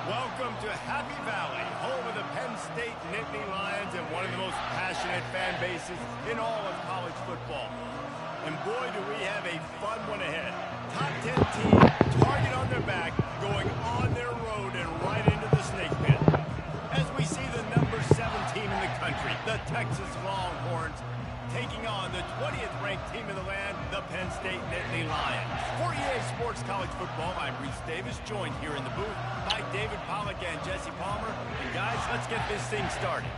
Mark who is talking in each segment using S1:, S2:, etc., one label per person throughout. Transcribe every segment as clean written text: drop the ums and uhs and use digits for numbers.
S1: Welcome to Happy Valley, home of the Penn State Nittany Lions and one of the most passionate fan bases in all of college football. And boy, do we have a fun one ahead. Top 10 team, target on their back, going on their road and right into the snake pit. As we see the number 7 team in the country, the Texas Longhorns, taking on the 20th ranked team in the land, the Penn State Nittany Lions. For EA Sports College Football, I'm Reese Davis, joined here in the booth by David Pollack and Jesse Palmer. And guys, let's get this thing started.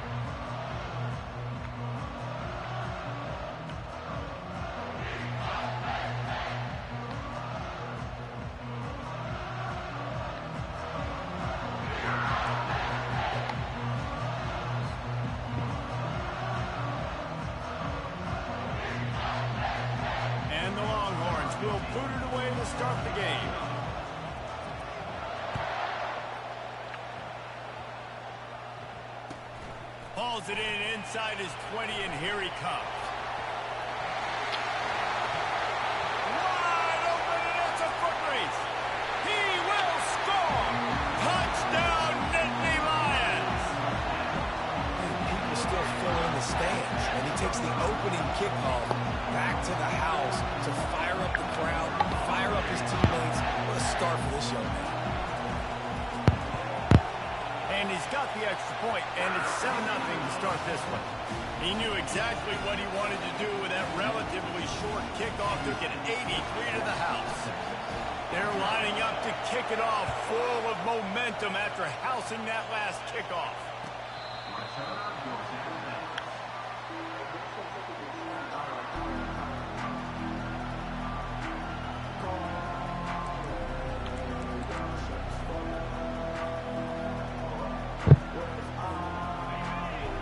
S1: Will put it away to start the game. Hauls it in inside his 20, and here he comes. Wide open, and it's a foot race. He will score! Touchdown, Nittany Lions!
S2: People still fill in the stands, and he takes the opening kickoff back to the house to fire up the crowd, fire up his teammates. What a start for this young man.
S1: And he's got the extra point, and it's 7-0 to start this one. He knew exactly what he wanted to do with that relatively short kickoff to get an 83 to the house. They're lining up to kick it off full of momentum after housing that last kickoff.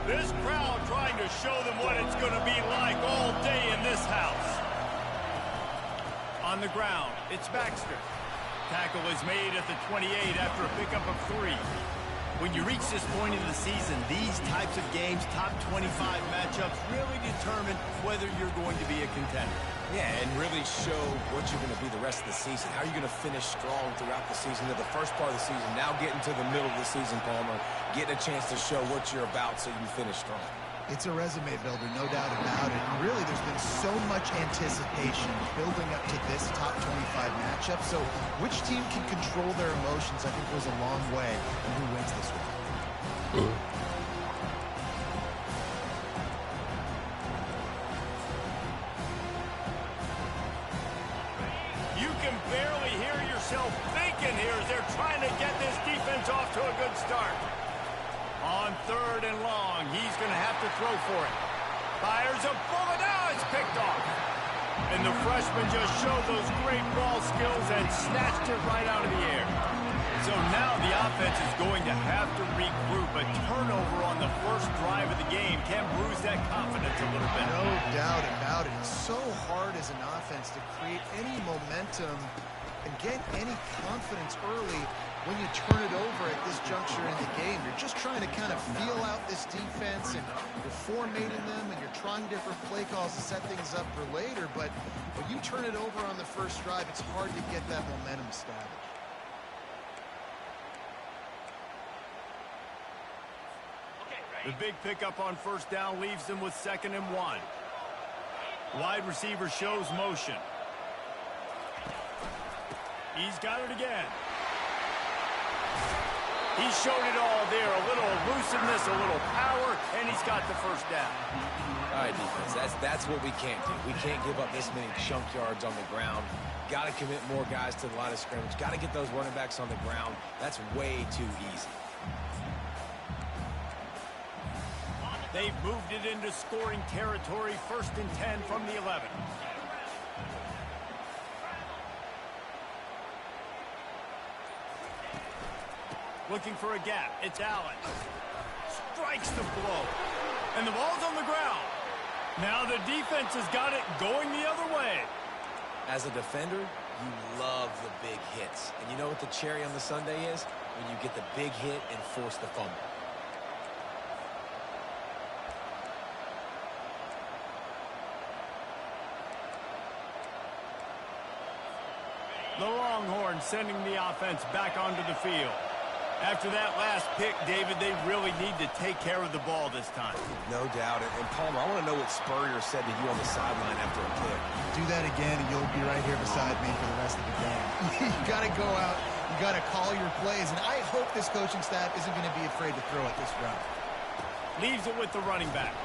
S1: This crowd trying to show them what it's going to be like all day in this house. On the ground, it's Baxter. Tackle is made at the 28 after a pickup of 3. When you reach this point in the season, these types of games, top 25 matchups, really determine whether you're going to be a contender.
S2: Yeah, and really show what you're going to be the rest of the season. How are you going to finish strong throughout the season, to the first part of the season, now getting to the middle of the season, Palmer, getting a chance to show what you're about so you can finish strong.
S3: It's a resume builder, no doubt about it. And really, there's been so much anticipation building up to this top 25 matchup. So which team can control their emotions, I think, goes a long way in who wins this one.
S1: You can barely hear yourself thinking here as they're trying to get this defense off to a good start. On 3rd and long, he's going to have to throw for it. Fires a bullet. Now it's picked off. And the freshman just showed those great ball skills and snatched it right out of the air. So now the offense is going to have to regroup. A turnover on the first drive of the game can bruise that confidence a little bit.
S3: No doubt about it. It's so hard as an offense to create any momentum and get any confidence early when you turn it over at this juncture in the game. You're just trying to kind of feel out this defense, and you're formatting them, and you're trying different play calls to set things up for later. But when you turn it over on the first drive, it's hard to get that momentum established.
S1: The big pickup on first down leaves them with 2nd and 1. Wide receiver shows motion. He's got it again. He showed it all there. A little elusiveness, a little power, and he's got the first down.
S2: All right, defense, that's what we can't do. We can't give up this many chunk yards on the ground. Got to commit more guys to the line of scrimmage. Got to get those running backs on the ground. That's way too easy.
S1: They've moved it into scoring territory, 1st and 10 from the 11. Looking for a gap. It's Allen. Strikes the blow. And the ball's on the ground. Now the defense has got it going the other way.
S2: As a defender, you love the big hits. And you know what the cherry on the sundae is? When you get the big hit and force the fumble. The Longhorns sending the offense back onto the field.
S1: After that last pick, David, they really need to take care of the ball this time.
S2: No doubt. And Palmer, I want to know what Spurrier said to you on the sideline after a kick.
S3: Do that again, and you'll be right here beside me for the rest of the game. You got to go out. You got to call your plays. And I hope this coaching staff isn't going to be afraid to throw it this route.
S1: Leaves it with the running back.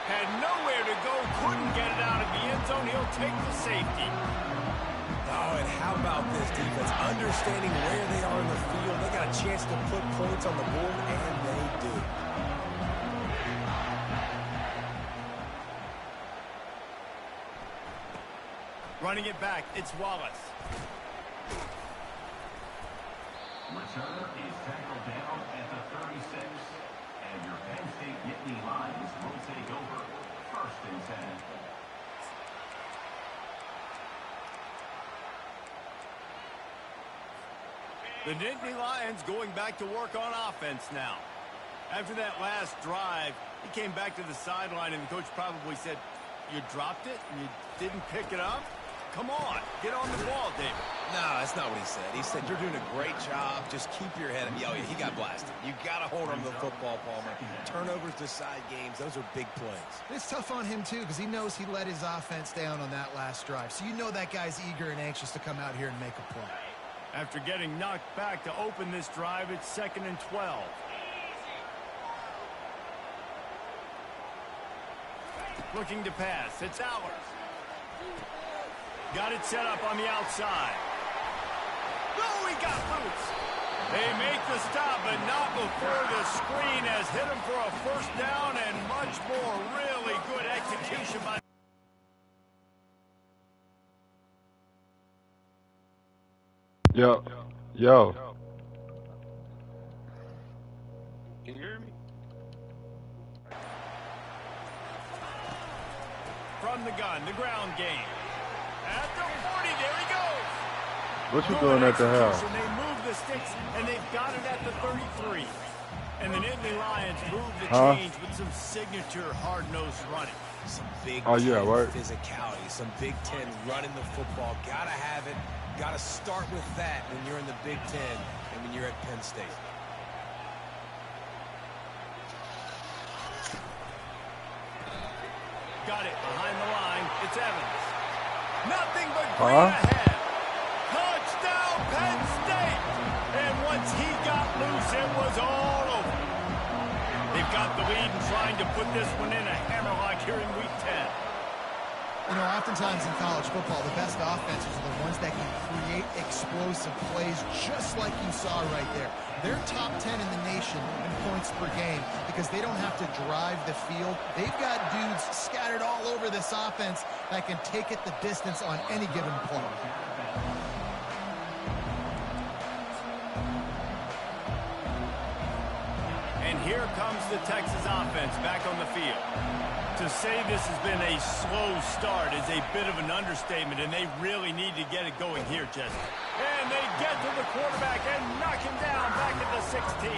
S1: Had nowhere to go, couldn't get it out of the end zone. He'll take the safety.
S2: Oh, and how about this defense? Understanding where they are in the field. They got a chance to put points on the board, and they do.
S1: Running it back, it's Wallace.
S4: Returner is tackled down at the 36. And your Penn State Nittany Lions will take over. 1st and 10.
S1: The Nittany Lions going back to work on offense now. After that last drive, he came back to the sideline, and the coach probably said, you dropped it and you didn't pick it up? Come on, get on the ball, David.
S2: No, that's not what he said. He said, you're doing a great job. Just keep your head up. Yo, he got blasted. You got to hold on to the football, Palmer. Turnovers decide games. Those are big plays.
S3: It's tough on him, too, because he knows he let his offense down on that last drive. So you know that guy's eager and anxious to come out here and make a play.
S1: After getting knocked back to open this drive, it's 2nd and 12. Looking to pass. It's Allers. Got it set up on the outside. Oh, he got loose. They make the stop, but not before the screen has hit him for a 1st down and much more. Really good execution by...
S5: Yo.
S1: Can you hear me? From the gun, the ground game. At the 40, there he goes.
S5: What you doing at the house?
S1: They move the sticks, and they've got it at the 33. And the Nittany Lions move the change with some signature hard-nosed running.
S2: Some Big
S5: Ten right.
S2: physicality, some Big Ten running the football. Got to have it. Got to start with that when you're in the Big Ten and when you're at Penn State.
S1: Got it behind the line. It's Evans. Nothing but green ahead. Touchdown, Penn State. And once he got loose, it was all over. They've got the lead and trying to put this one in a hammerlock here in Week 10.
S3: You know, oftentimes in college football, the best offenses are the ones that can create explosive plays just like you saw right there. They're top 10 in the nation in points per game because they don't have to drive the field. They've got dudes scattered all over this offense that can take it the distance on any given play.
S1: And here comes the Texas offense back on the field. To say this has been a slow start is a bit of an understatement, and they really need to get it going here, Jesse. And they get to the quarterback and knock him down back at the 16.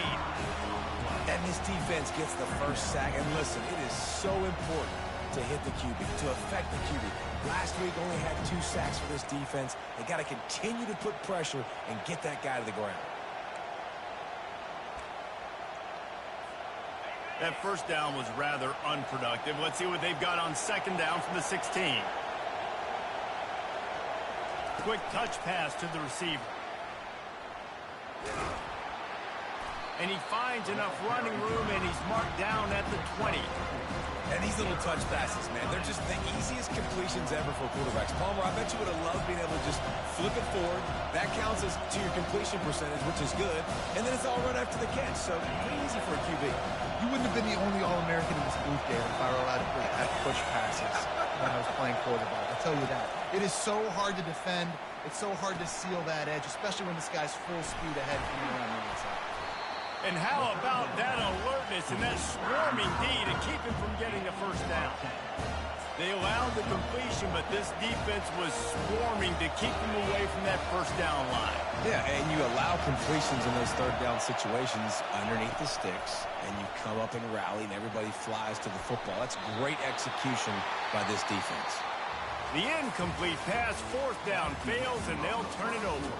S2: And this defense gets the 1st sack. And listen, it is so important to hit the QB, to affect the QB. Last week only had 2 sacks for this defense. They got to continue to put pressure and get that guy to the ground.
S1: That 1st down was rather unproductive. Let's see what they've got on 2nd down from the 16. Quick touch pass to the receiver. And he finds enough running room, and he's marked down at the 20.
S2: And these little touch passes, man, they're just the easiest completions ever for quarterbacks. Palmer, I bet you would have loved being able to just flip it forward. That counts as to your completion percentage, which is good. And then it's all run after the catch, so pretty easy for a QB.
S3: You wouldn't have been the only All-American in this booth, Dave, if I were allowed to have push passes when I was playing quarterback. I'll tell you that. It is so hard to defend. It's so hard to seal that edge, especially when this guy's full speed ahead from you on the inside.
S1: And how about that alertness and that swarming D to keep him from getting the 1st down? They allowed the completion, but this defense was swarming to keep him away from that 1st down line.
S2: Yeah, and you allow completions in those 3rd down situations underneath the sticks, and you come up and rally, and everybody flies to the football. That's great execution by this defense.
S1: The incomplete pass, 4th down, fails, and they'll turn it over.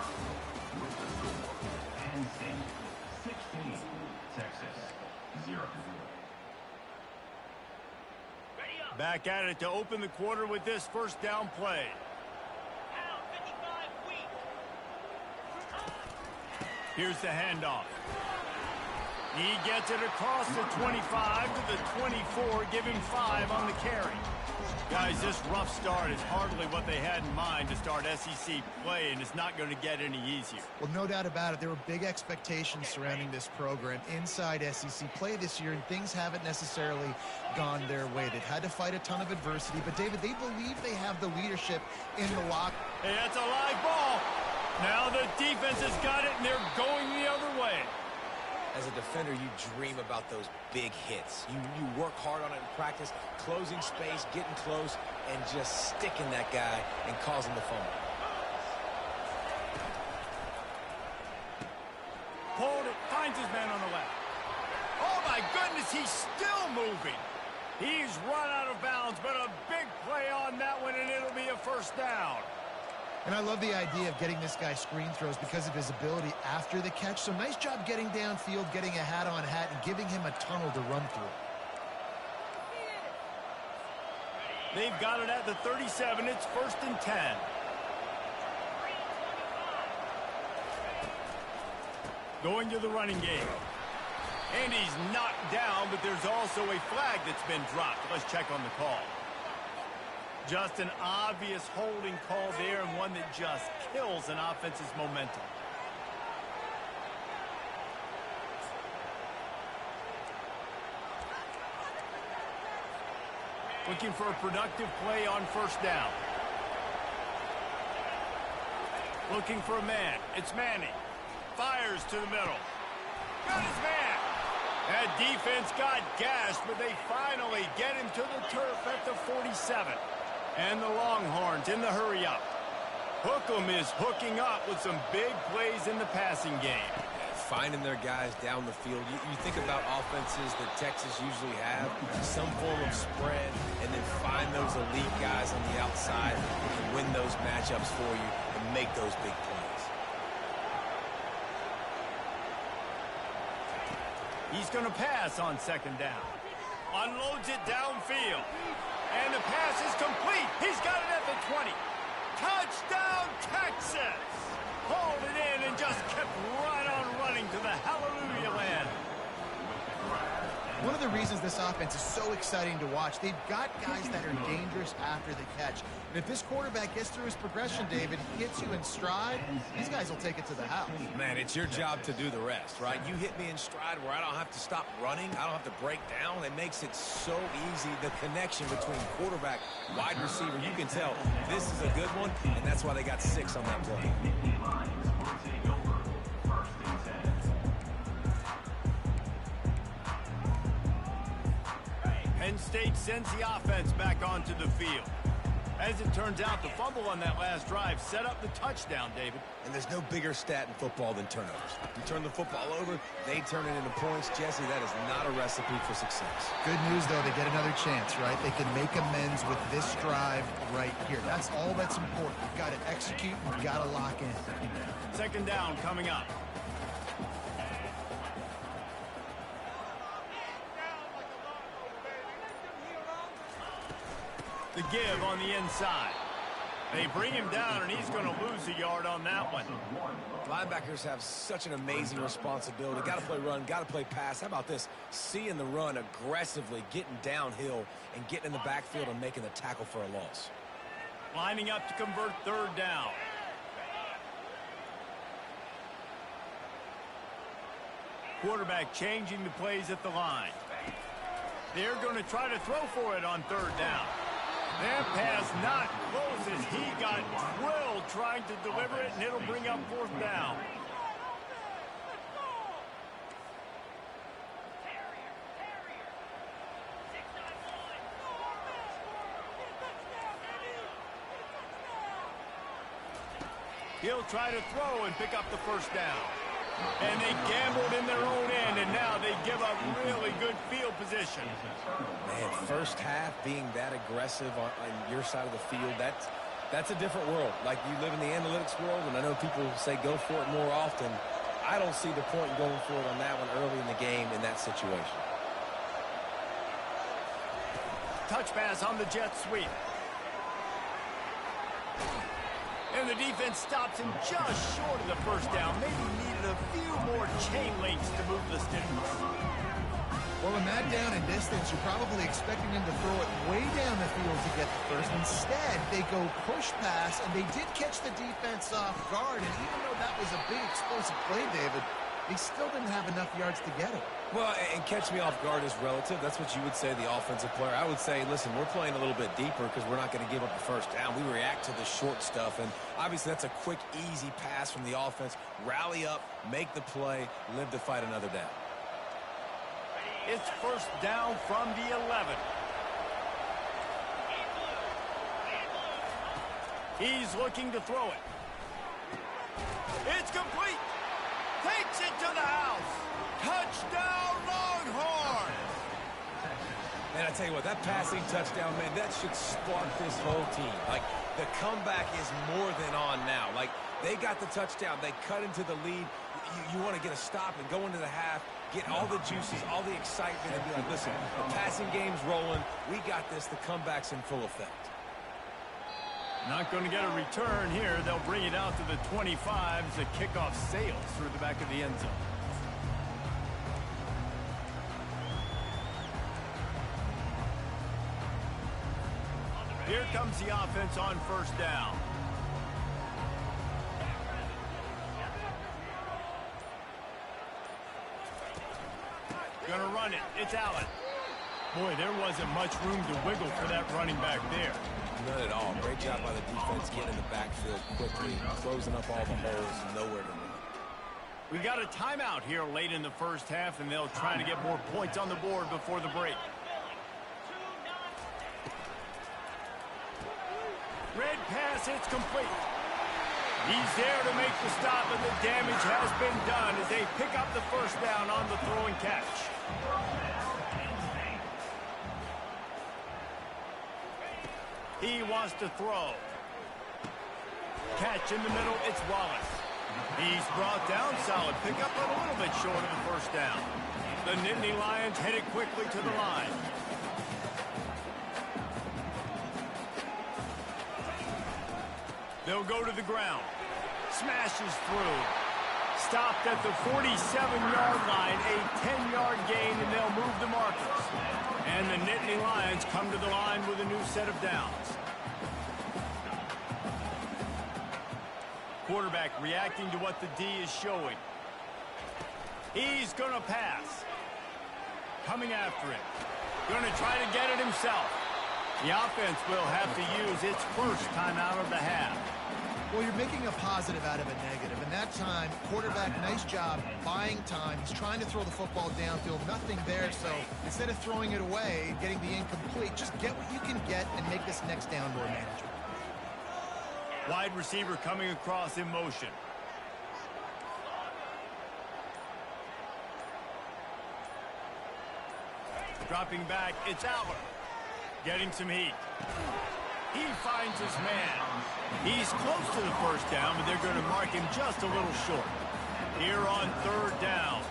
S1: Back at it to open the quarter with this first down play. Here's the handoff. He gets it across the 25 to the 24, give him 5 on the carry. Guys, this rough start is hardly what they had in mind to start SEC play, and it's not going to get any easier.
S3: Well, no doubt about it. There were big expectations surrounding this program inside SEC play this year, and things haven't necessarily gone their way. They've had to fight a ton of adversity, but, David, they believe they have the leadership in the lock.
S1: Hey, that's a live ball. Now the defense has got it, and they're going the other way.
S2: As a defender, you dream about those big hits. You work hard on it in practice, closing space, getting close, and just sticking that guy and causing the fumble.
S1: Hold it, finds his man on the left. Oh, my goodness, he's still moving. He's run out of bounds, but a big play on that one, and it'll be a first down.
S3: And I love the idea of getting this guy screen throws because of his ability after the catch. So nice job getting downfield, getting a hat-on-hat, and giving him a tunnel to run through.
S1: They've got it at the 37. It's 1st and 10. Going to the running game. And he's knocked down, but there's also a flag that's been dropped. Let's check on the call. Just an obvious holding call there, and one that just kills an offense's momentum. Looking for a productive play on first down. Looking for a man. It's Manning. Fires to the middle. Got his man. That defense got gashed, but they finally get him to the turf at the 47. And the Longhorns in the hurry-up. Hookem is hooking up with some big plays in the passing game.
S2: Finding their guys down the field. You think about offenses that Texas usually have, some form of spread, and then find those elite guys on the outside who can win those matchups for you and make those big plays.
S1: He's going to pass on 2nd down. Unloads it downfield. And the pass is complete. He's got it at the 20. Touchdown, Texas! Hauled it in and just kept right on running to the hallelujah land.
S3: One of the reasons this offense is so exciting to watch, they've got guys that are dangerous after the catch. And if this quarterback gets through his progression, David, hits you in stride, these guys will take it to the house.
S2: Man, it's your job to do the rest, right? You hit me in stride where I don't have to stop running. I don't have to break down. It makes it so easy, the connection between quarterback, wide receiver. You can tell this is a good one, and that's why they got 6 on that play.
S1: Penn State sends the offense back onto the field. As it turns out, the fumble on that last drive set up the touchdown, David.
S2: And there's no bigger stat in football than turnovers. You turn the football over, they turn it into points. Jesse, that is not a recipe for success.
S3: Good news, though, they get another chance, right? They can make amends with this drive right here. That's all that's important. You've got to execute, you've got to lock in.
S1: 2nd down coming up. The give on the inside. They bring him down, and he's going to lose a yard on that one.
S2: Linebackers have such an amazing responsibility. Got to play run, got to play pass. How about this? Seeing the run aggressively, getting downhill, and getting in the backfield and making the tackle for a loss.
S1: Lining up to convert 3rd down. Quarterback changing the plays at the line. They're going to try to throw for it on 3rd down. That pass not close as he got drilled trying to deliver it, and it'll bring up 4th down. He'll try to throw and pick up the 1st down. And they gambled in their own end, and now they give up really good field position.
S2: Man, first half being that aggressive on your side of the field, that's a different world. Like, you live in the analytics world, and I know people say go for it more often. I don't see the point in going for it on that one early in the game in that situation.
S1: Touch pass on the jet sweep. And the defense stops him just short of the first down. Maybe needed a few more chain links to move the sticks.
S3: Well, in that down and distance, you're probably expecting him to throw it way down the field to get the first. Instead, they go push pass, and they did catch the defense off guard. And even though that was a big explosive play, David, they still didn't have enough yards to get it.
S2: Well, and catch me off guard is relative. That's what you would say, the offensive player. I would say, listen, we're playing a little bit deeper because we're not going to give up the first down. We react to the short stuff, and obviously that's a quick, easy pass from the offense. Rally up, make the play, live to fight another down.
S1: It's first down from the 11. He's looking to throw it. It's complete. Takes it to the house. Touchdown, Longhorns!
S2: Man, I tell you what, that passing touchdown, man, that should spark this whole team. Like, the comeback is more than on now. Like, they got the touchdown. They cut into the lead. You want to get a stop and go into the half, get all the juices, all the excitement, and be like, listen, the passing game's rolling. We got this. The comeback's in full effect.
S1: Not going to get a return here. They'll bring it out to the 25 as the kickoff sails through the back of the end zone. Here comes the offense on first down. Gonna run it. It's Allen. Boy, there wasn't much room to wiggle for that running back there.
S2: None at all. Great job by the defense getting in the backfield quickly, closing up all the holes, nowhere to run.
S1: We got a timeout here late in the first half, and they'll try to get more points on the board before the break. Red pass, it's complete. He's there to make the stop, and the damage has been done as they pick up the first down on the throw and catch. He wants to throw. Catch in the middle, it's Wallace. He's brought down, solid pickup, but a little bit short of the first down. The Nittany Lions headed quickly to the line. They'll go to the ground. Smashes through. Stopped at the 47-yard line, a 10-yard gain, and they'll move the markers. And the Nittany Lions come to the line with a new set of downs. Quarterback reacting to what the D is showing. He's going to pass. Coming after it. Going to try to get it himself. The offense will have to use its first timeout of the half.
S3: Well, you're making a positive out of a negative. And that time, quarterback, nice job buying time. He's trying to throw the football downfield. Nothing there, so instead of throwing it away and getting the incomplete, just get what you can get and make this next down more manageable.
S1: Wide receiver coming across in motion. Dropping back, it's Allen. Getting some heat. He finds his man. He's close to the first down, but they're going to mark him just a little short. Here on third down.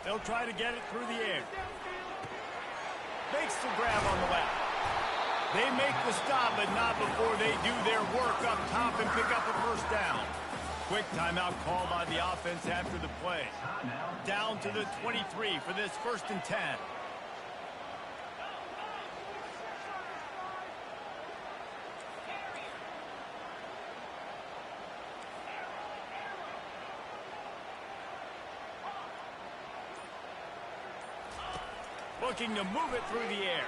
S1: They'll try to get it through the air. Makes the grab on the left. They make the stop, but not before they do their work up top and pick up a first down. Quick timeout call by the offense after the play. Down to the 23 for this 1st and 10. Looking to move it through the air.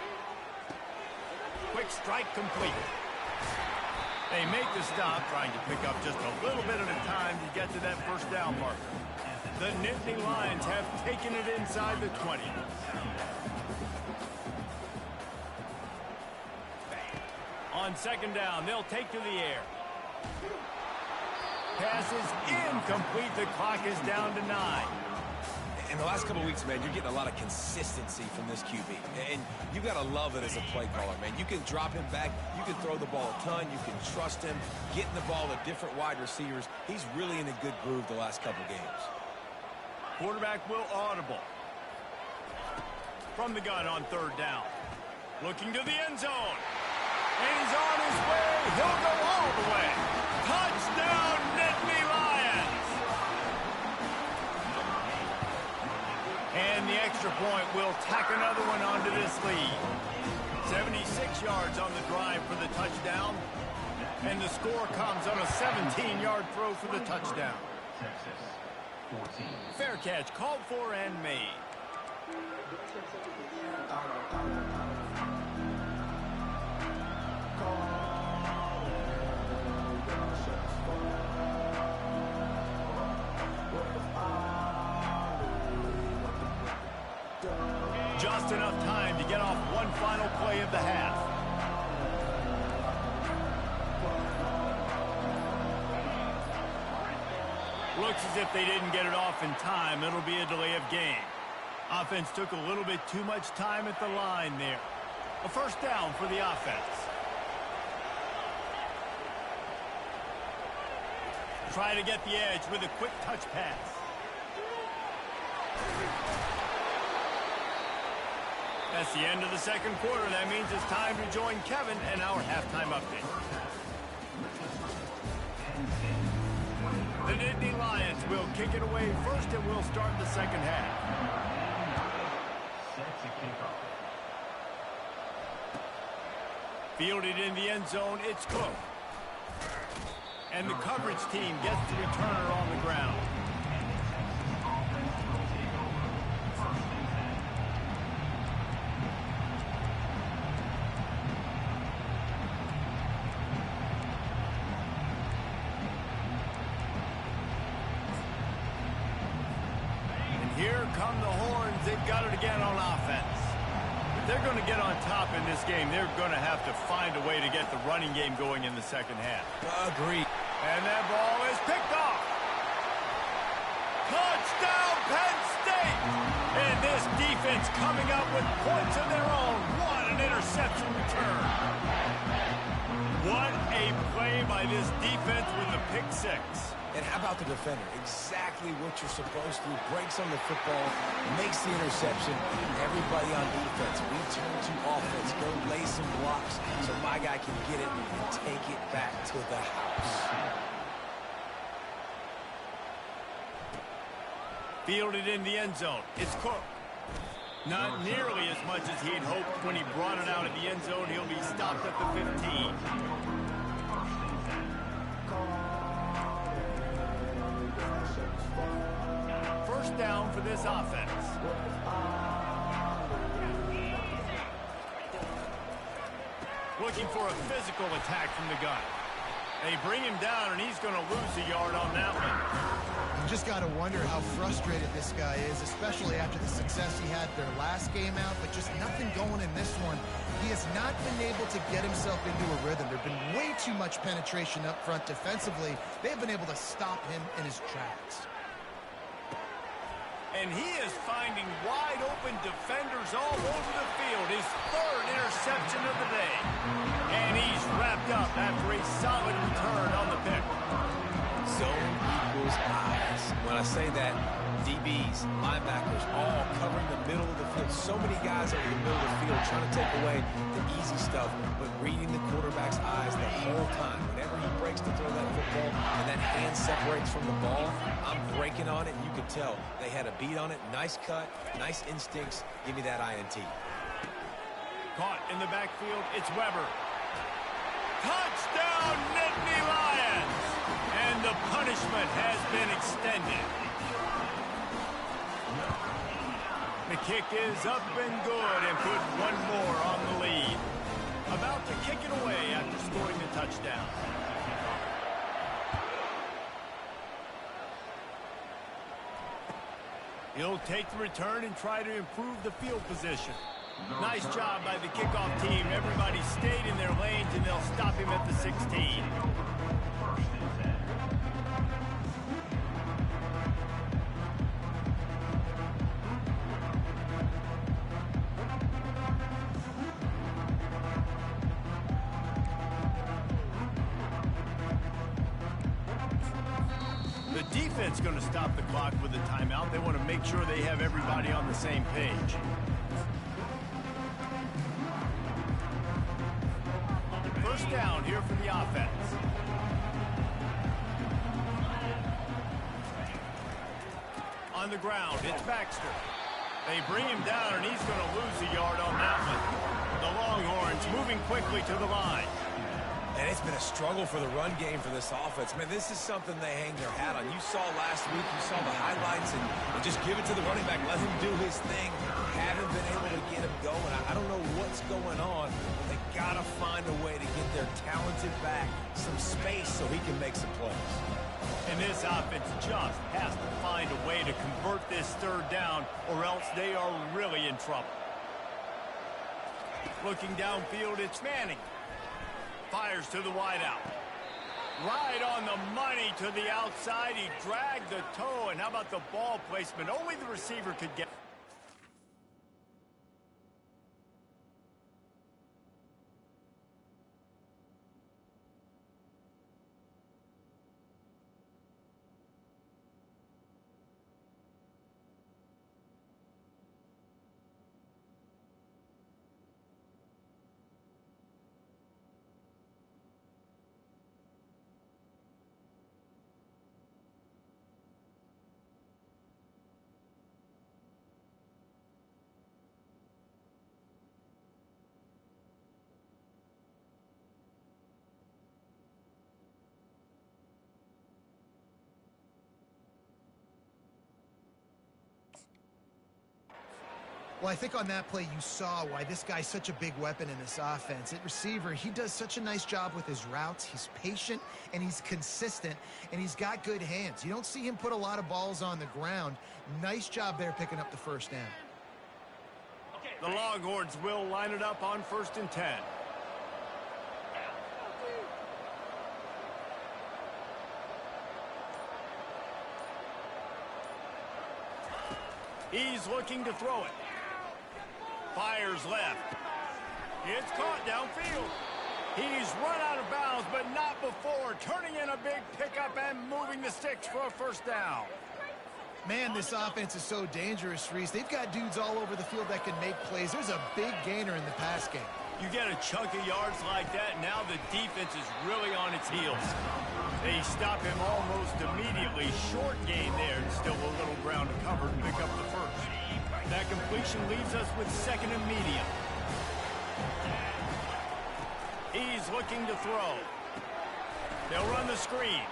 S1: Quick strike complete. They make the stop, trying to pick up just a little bit at a time to get to that first down marker. The Nittany Lions have taken it inside the 20. On second down, they'll take to the air. Pass is incomplete. The clock is down to 9.
S2: In the last couple of weeks, man, you're getting a lot of consistency from this QB. And you got to love it as a play caller, man. You can drop him back. You can throw the ball a ton. You can trust him, getting the ball to different wide receivers. He's really in a good groove the last couple games.
S1: Quarterback will audible. From the gun on third down. Looking to the end zone. And he's on his way. He'll go all the way. Touchdown, Nittany Lions! And the extra point will tack another one onto this lead. 76 yards on the drive for the touchdown. And the score comes on a 17-yard throw for the touchdown.
S4: Texas, 14.
S1: Fair catch called for and made. Just enough time to get off one final play of the half. Looks as if they didn't get it off in time. It'll be a delay of game. Offense took a little bit too much time at the line there. A first down for the offense. Try to get the edge with a quick touch pass. That's the end of the second quarter. That means it's time to join Kevin and our halftime update. The Nittany Lions will kick it away first, and we'll start the second half.
S4: Set to kick off.
S1: Fielded in the end zone, it's Cook. And the coverage team gets the returner on the ground. Here come the horns. They've got it again on offense. If they're going to get on top in this game, they're going to have to find a way to get the running game going in the second half.
S2: Agreed.
S1: And that ball is picked off. Touchdown, Penn State! And this defense coming up with points of their own. What an interception return. What a play by this defense with the pick six.
S2: And how about the defender? Exactly what you're supposed to do. Breaks on the football, makes the interception. Everybody on defense, we turn to offense. Go lay some blocks so my guy can get it and take it back to the house.
S1: Fielded in the end zone. It's Cook. Not nearly as much as he'd hoped when he brought it out of the end zone. He'll be stopped at the 15. First down for this offense. Looking for a physical attack from the gun. They bring him down, and he's going to lose a yard on that one.
S3: You just got to wonder how frustrated this guy is, especially after the success he had their last game out, but just nothing going in this one. He has not been able to get himself into a rhythm. There's been way too much penetration up front defensively. They've been able to stop him in his tracks.
S1: And he is finding wide-open defenders all over the field. His third interception of the day. And he's wrapped up after a solid return on the pick.
S2: Zone equals eyes. When I say that, DBs, linebackers, all covering the middle of the field. So many guys over the middle of the field trying to take away the easy stuff, but reading the quarterback's eyes the whole time. Whenever he breaks to throw that football and that hand separates from the ball, I'm breaking on it, and you can tell they had a beat on it. Nice cut, nice instincts. Give me that INT.
S1: Caught in the backfield, it's Weber. Touchdown, Nittany Lions! And the punishment has been extended. The kick is up and good and put one more on the lead. About to kick it away after scoring the touchdown. He'll take the return and try to improve the field position. Nice job by the kickoff team. Everybody stayed in their lanes, and they'll stop him at the 16. defense going to stop the clock with a timeout. They want to make sure they have everybody on the same page. First down here for the offense. On the ground, it's Baxter. They bring him down, and he's going to lose a yard on that one. The Longhorns moving quickly to the line.
S2: And it's been a struggle for the run game for this offense. Man, this is something they hang their hat on. You saw last week, you saw the highlights, and just give it to the running back. Let him do his thing. Haven't been able to get him going. I don't know what's going on, but they got to find a way to get their talented back some space so he can make some plays.
S1: And this offense just has to find a way to convert this third down, or else they are really in trouble. Looking downfield, it's Manning. Fires to the wideout. Right on the money to the outside. He dragged the toe, and how about the ball placement? Only the receiver could get.
S3: Well, I think on that play you saw why this guy's such a big weapon in this offense. At receiver, he does such a nice job with his routes. He's patient, and he's consistent, and he's got good hands. You don't see him put a lot of balls on the ground. Nice job there picking up the first down.
S1: The Longhorns will line it up on 1st and 10. He's looking to throw it. Fires left. It's caught downfield. He's run out of bounds, but not before. Turning in a big pickup and moving the sticks for a first down.
S3: Man, this offense is so dangerous, Reese. They've got dudes all over the field that can make plays. There's a big gainer in the pass game.
S1: You get a chunk of yards like that, now the defense is really on its heels. They stop him almost immediately. Short gain there, and still a little ground to cover to pick up the first. That completion leaves us with 2nd and medium. He's looking to throw. They'll run the screen.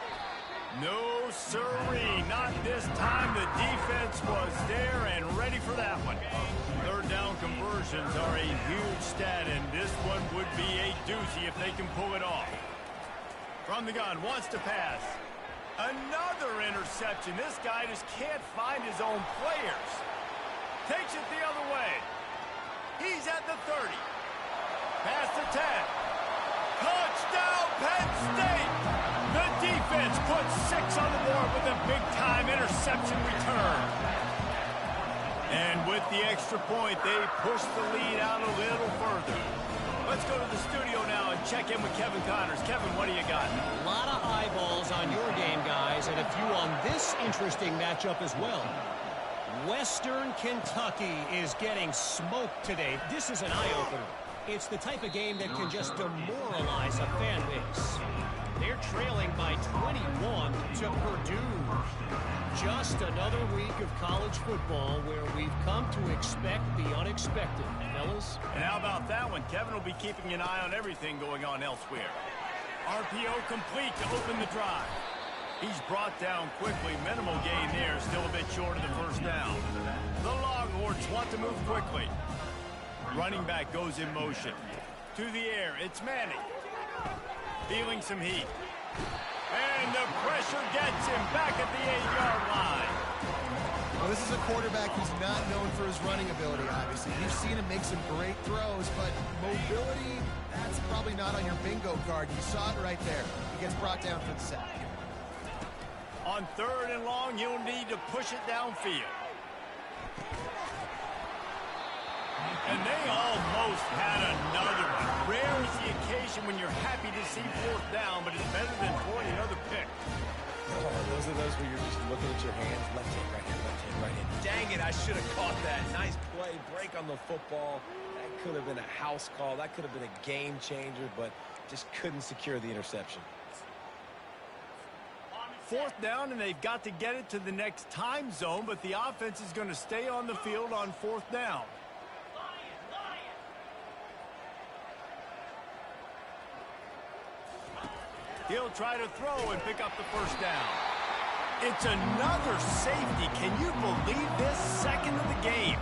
S1: No, sirree, not this time. The defense was there and ready for that one. Third down conversions are a huge stat, and this one would be a doozy if they can pull it off. From the gun, wants to pass. Another interception. This guy just can't find his own players. Takes it the other way. He's at the 30. Past the 10. Touchdown, Penn State! The defense puts 6 on the board with a big-time interception return. And with the extra point, they push the lead out a little further. Let's go to the studio now and check in with Kevin Connors. Kevin, what do you got?
S6: A lot of eyeballs on your game, guys, and a few on this interesting matchup as well. Western Kentucky is getting smoked today. This is an eye-opener. It's the type of game that can just demoralize a fan base. They're trailing by 21 to Purdue. Just another week of college football where we've come to expect the unexpected, fellas.
S1: And how about that one? Kevin will be keeping an eye on everything going on elsewhere. RPO complete to open the drive. He's brought down quickly. Minimal gain there. Still a bit short of the first down. The Longhorns want to move quickly. Running back goes in motion. To the air, it's Manning. Feeling some heat. And the pressure gets him back at the 8-yard line.
S3: Well, this is a quarterback who's not known for his running ability, obviously. You've seen him make some great throws, but mobility, that's probably not on your bingo card. You saw it right there. He gets brought down for the sack.
S1: On 3rd and long, you'll need to push it downfield. And they almost had another one. Rare is the occasion when you're happy to see 4th down, but it's better than throwing another pick.
S2: Oh, those are those where you're just looking at your hands. Left hand, right hand, left hand, right hand. Dang it, I should have caught that. Nice play, break on the football. That could have been a house call. That could have been a game changer, but just couldn't secure the interception.
S1: 4th down, and they've got to get it to the next time zone, but the offense is going to stay on the field on 4th down. He'll try to throw and pick up the 1st down. It's another safety. Can you believe this? 2nd of the game.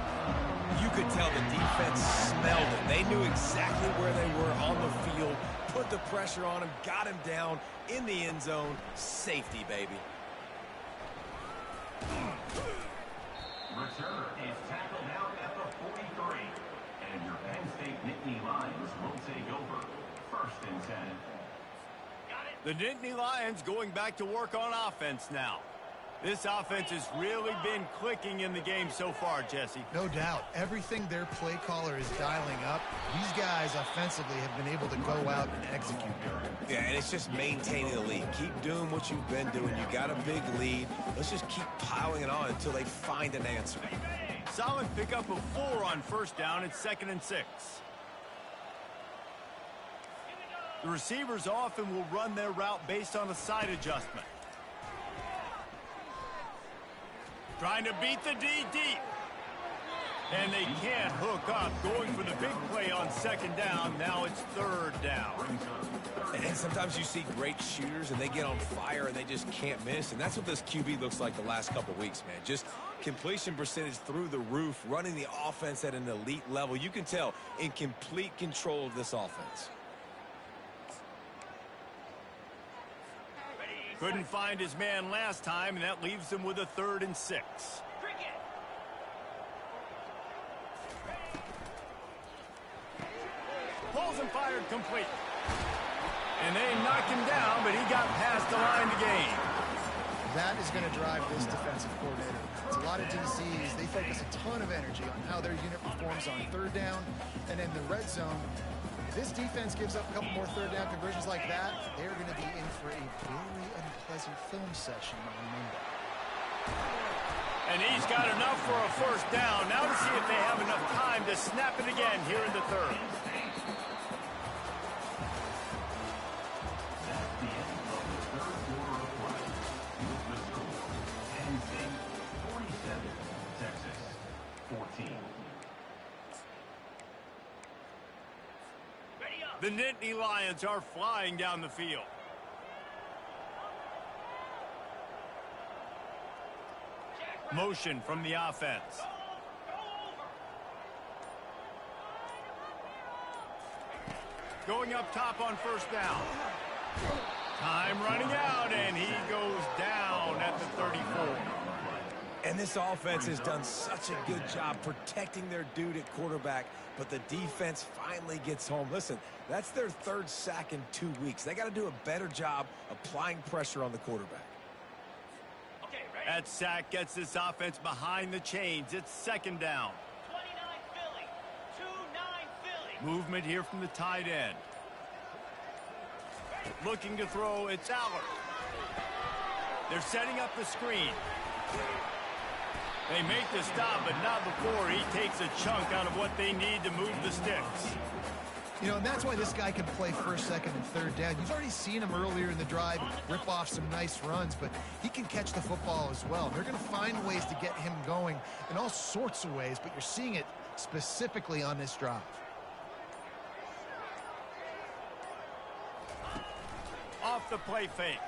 S2: You could tell the defense smelled it. They knew exactly where they were on the field, put the pressure on him, got him down in the end zone. Safety, baby.
S4: Returner is tackled out at the 43. And your Penn State Nittany Lions will take over. 1st and 10.
S1: The Nittany Lions going back to work on offense now. This offense has really been clicking in the game so far, Jesse.
S3: No doubt. Everything their play caller is dialing up, these guys offensively have been able to go out and execute.
S2: Yeah, and it's just maintaining the lead. Keep doing what you've been doing. You got a big lead. Let's just keep piling it on until they find an answer.
S1: Solid pickup of 4 on 1st down. It's 2nd and 6. The receivers often will run their route based on a side adjustment. Trying to beat the D deep. And they can't hook up. Going for the big play on 2nd down. Now it's 3rd down.
S2: And sometimes you see great shooters and they get on fire and they just can't miss. And that's what this QB looks like the last couple of weeks, man. Just completion percentage through the roof, running the offense at an elite level. You can tell in complete control of this offense.
S1: Couldn't find his man last time, and that leaves him with a 3rd and 6. Pulls and fired complete. And they knocked him down, but he got past the line to gain.
S3: That is going to drive this defensive coordinator. It's a lot of DCs. They focus a ton of energy on how their unit performs on 3rd down. And in the red zone, if this defense gives up a couple more 3rd down conversions like that, they're going to be in for a very unpleasant film session on Monday.
S1: And he's got enough for a 1st down. Now to see if they have enough time to snap it again here in the 3rd.
S4: That's the end of the 3rd quarter of play. With the score, Penn State 47, Texas 14.
S1: The Nittany Lions are flying down the field. Motion from the offense. Going up top on 1st down. Time running out, and he goes down at the 34.
S2: And this offense has done such a good job protecting their dude at quarterback, but the defense finally gets home. Listen, that's their 3rd sack in 2 weeks. They got to do a better job applying pressure on the quarterback.
S1: That sack gets this offense behind the chains. It's 2nd down.
S6: 29 Philly. 2-9 Philly.
S1: Movement here from the tight end. Looking to throw, it's Allard. They're setting up the screen. They make the stop, but not before he takes a chunk out of what they need to move the sticks.
S3: You know, and that's why this guy can play 1st, 2nd, and 3rd down. You've already seen him earlier in the drive rip off some nice runs, but he can catch the football as well. They're going to find ways to get him going in all sorts of ways, but you're seeing it specifically on this drive.
S1: Off the play fake.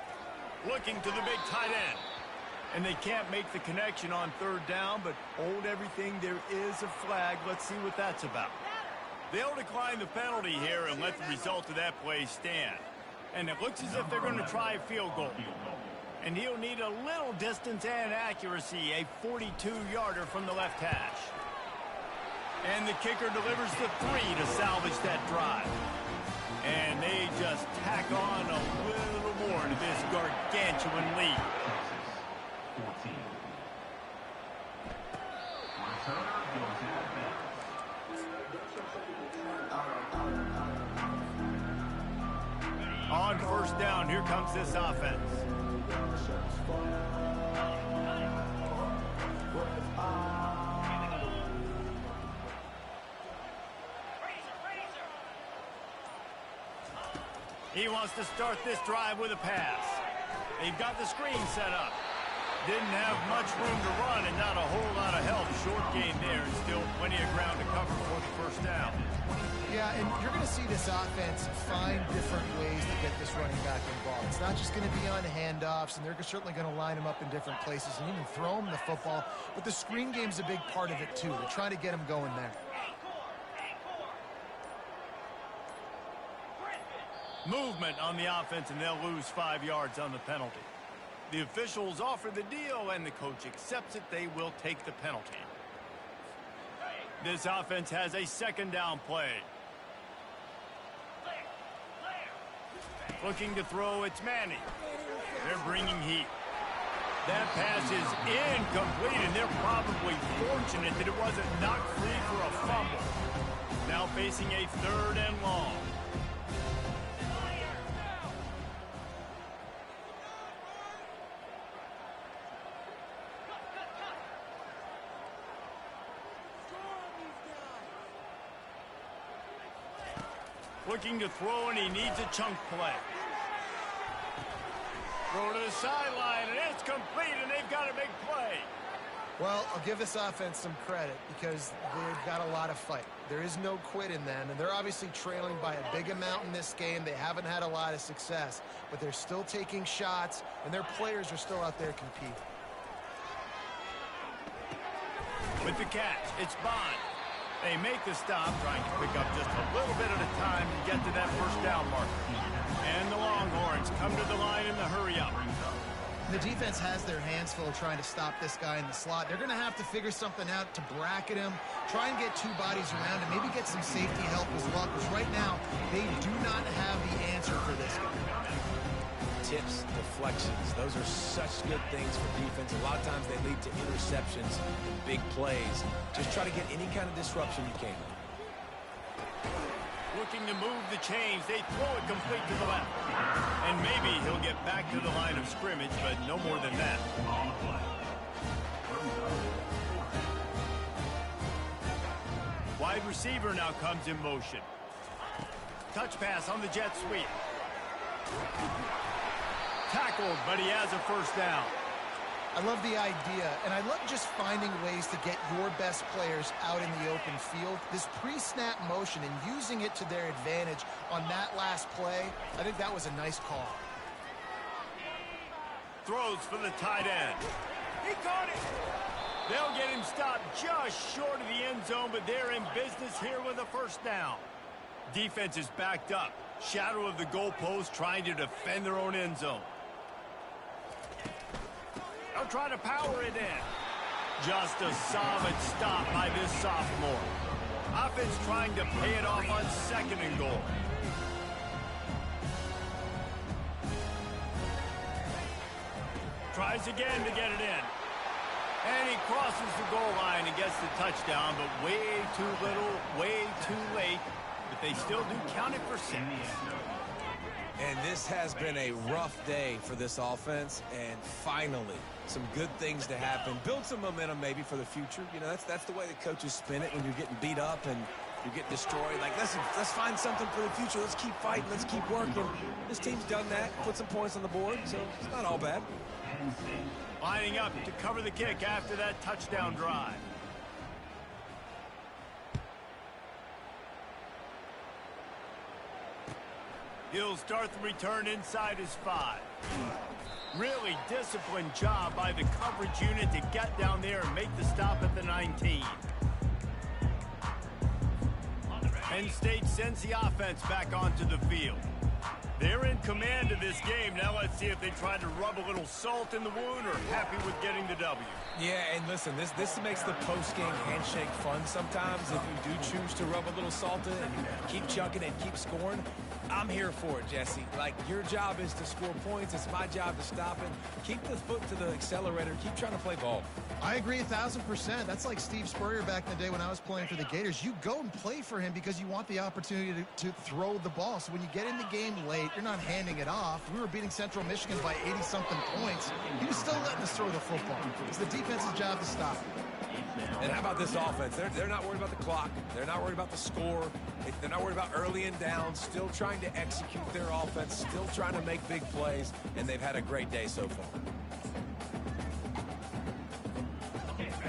S1: Looking to the big tight end. And they can't make the connection on 3rd down, but hold everything. There is a flag. Let's see what that's about. They'll decline the penalty here and let the result of that play stand. And it looks as if they're going to try a field goal. And he'll need a little distance and accuracy, a 42-yarder from the left hash. And the kicker delivers the 3 to salvage that drive. And they just tack on a little more to this gargantuan lead.
S4: 14. Returner goes out of bounds.
S1: On first down, here comes this offense. He wants to start this drive with a pass. They've got the screen set up. Didn't have much room to run and not a whole lot of help. Short gain there and still plenty of ground to cover for the first down.
S3: Yeah, and you're going to see this offense find different ways to get this running back involved. It's not just going to be on handoffs, and they're certainly going to line him up in different places and even throw him the football. But the screen game's a big part of it, too. They're trying to get him going there.
S1: Movement on the offense, and they'll lose 5 yards on the penalty. The officials offer the deal, and the coach accepts it. They will take the penalty. This offense has a second down play. Looking to throw, it's Manning. They're bringing heat. That pass is incomplete, and they're probably fortunate that it wasn't knocked free for a fumble. Now facing a 3rd and long. Looking to throw, and he needs a chunk play. Throw to the sideline, and it's complete, and they've got a big play.
S3: Well, I'll give this offense some credit because they've got a lot of fight. There is no quit in them, and they're obviously trailing by a big amount in this game. They haven't had a lot of success, but they're still taking shots, and their players are still out there competing.
S1: With the catch, it's Bond. They make the stop, trying to pick up just a little bit at a time to get to that first down marker. And the Longhorns come to the line in the hurry-up.
S3: The defense has their hands full trying to stop this guy in the slot. They're going to have to figure something out to bracket him, try and get 2 bodies around him, maybe get some safety help as well, because right now they do not have the answer for this guy.
S2: Tips, deflections, those are such good things for defense. A lot of times they lead to interceptions and big plays. Just try to get any kind of disruption you can.
S1: Looking to move the chains, they throw it complete to the left. And maybe he'll get back to the line of scrimmage, but no more than that. Wide receiver now comes in motion. Touch pass on the jet sweep. Tackled, but he has a first down.
S3: I love the idea, and I love just finding ways to get your best players out in the open field. This pre-snap motion and using it to their advantage on that last play, I think that was a nice call.
S1: Throws for the tight end. He caught it. They'll get him stopped just short of the end zone, but they're in business here with a first down. Defense is backed up. Shadow of the goalpost, trying to defend their own end zone. They'll try to power it in. Just a solid stop by this sophomore. Offense trying to pay it off on 2nd and goal. Tries again to get it in. And he crosses the goal line and gets the touchdown, but way too little, way too late. But they still do count it for 6.
S2: And this has been a rough day for this offense, and finally, some good things to happen. Build some momentum maybe for the future. You know, that's the way the coaches spin it when you're getting beat up and you're getting destroyed. Like, let's find something for the future. Let's keep fighting. Let's keep working. This team's done that, put some points on the board, so it's not all bad.
S1: Lining up to cover the kick after that touchdown drive. He'll start the return inside his 5. Really disciplined job by the coverage unit to get down there and make the stop at the 19. Penn State sends the offense back onto the field. They're in command of this game. Now let's see if they try to rub a little salt in the wound or happy with getting the W.
S2: Yeah, and listen, this makes the post-game handshake fun sometimes. If you do choose to rub a little salt in and you keep chucking and keep scoring, I'm here for it, Jesse. Like, your job is to score points. It's my job to stop it. Keep the foot to the accelerator. Keep trying to play ball.
S3: I agree 1,000%. That's like Steve Spurrier back in the day when I was playing for the Gators. You go and play for him because you want the opportunity to throw the ball. So when you get in the game late, State, you're not handing it off. We were beating Central Michigan by 80-something points. He was still letting us throw the football. It's the defense's job to stop it.
S2: And how about this offense? They're not worried about the clock. They're not worried about the score. They're not worried about early and down. Still trying to execute their offense. Still trying to make big plays. And they've had a great day so far.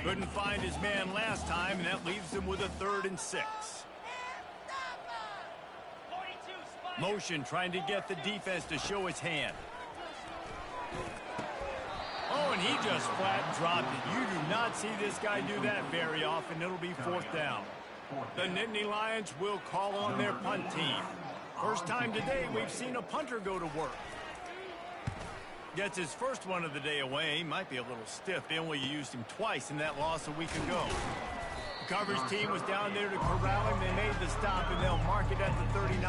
S1: Couldn't find his man last time, and that leaves him with a 3rd and 6. Motion trying to get the defense to show his hand. Oh, and he just flat dropped it. You do not see this guy do that very often. It'll be 4th down. The Nittany Lions will call on their punt team. First time today we've seen a punter go to work. Gets his first one of the day away. Might be a little stiff. They only used him twice in that loss a week ago. The coverage team was down there to corral him. They made the stop, and they'll mark it at the 39.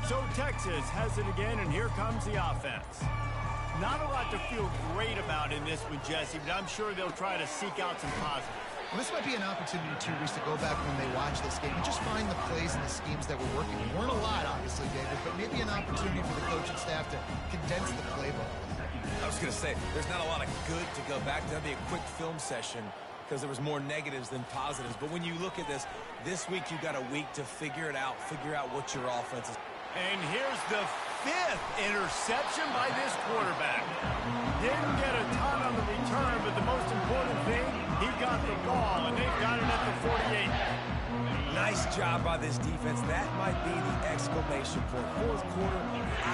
S1: So Texas has it again, and here comes the offense. Not a lot to feel great about in this one, Jesse, but I'm sure they'll try to seek out some positives.
S3: Well, this might be an opportunity, too, Reese, to go back when they watch this game and just find the plays and the schemes that were working. There weren't a lot, obviously, David, but maybe an opportunity for the coaching staff to condense the playbook.
S2: I was going to say, there's not a lot of good to go back to. That'd be a quick film session because there was more negatives than positives. But when you look at this week you got a week to figure it out, figure out what your offense is.
S1: And here's the 5th interception by this quarterback. Didn't get a ton on the return, but the most important thing, he got the ball, and they've got it at the 48.
S2: Nice job by this defense. That might be the exclamation point. 4th quarter,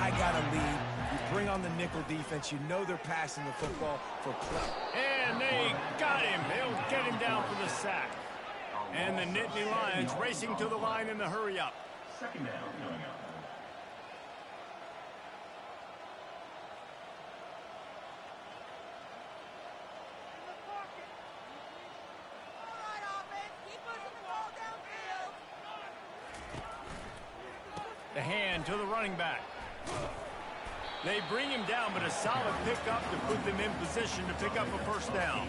S2: I got a lead. You bring on the nickel defense. You know they're passing the football for play.
S1: And they got him. They'll get him down for the sack. And the Nittany Lions racing to the line in the hurry-up.
S4: 2nd down coming up.
S1: The hand to the running back. They bring him down, but a solid pickup to put them in position to pick up a 1st down.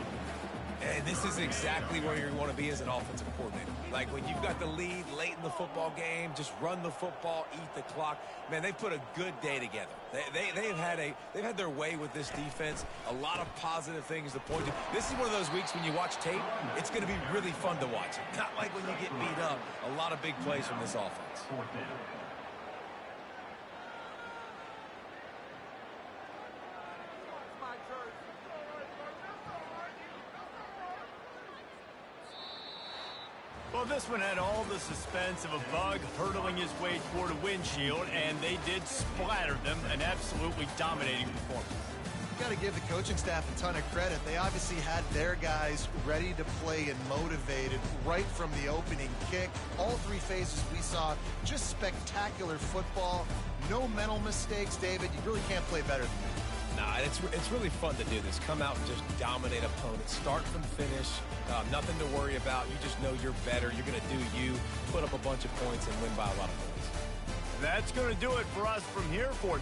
S2: And this is exactly where you want to be as an offensive coordinator. Like when you've got the lead late in the football game, just run the football, eat the clock. Man, they've put a good day together. They've had their way with this defense. A lot of positive things to point to. This is one of those weeks when you watch tape, it's going to be really fun to watch. Not like when you get beat up. A lot of big plays from this offense.
S4: 4th down.
S1: Well, this one had all the suspense of a bug hurtling his way toward a windshield, and they did splatter them. An absolutely dominating performance.
S3: You got to give the coaching staff a ton of credit. They obviously had their guys ready to play and motivated right from the opening kick. All 3 phases we saw, just spectacular football. No mental mistakes, David. You really can't play better than that.
S2: Nah, it's really fun to do this. Come out and just dominate opponents. Start from finish. Nothing to worry about. You just know you're better. You're going to do you, put up a bunch of points, and win by a lot of points.
S1: That's going to do it for us from here for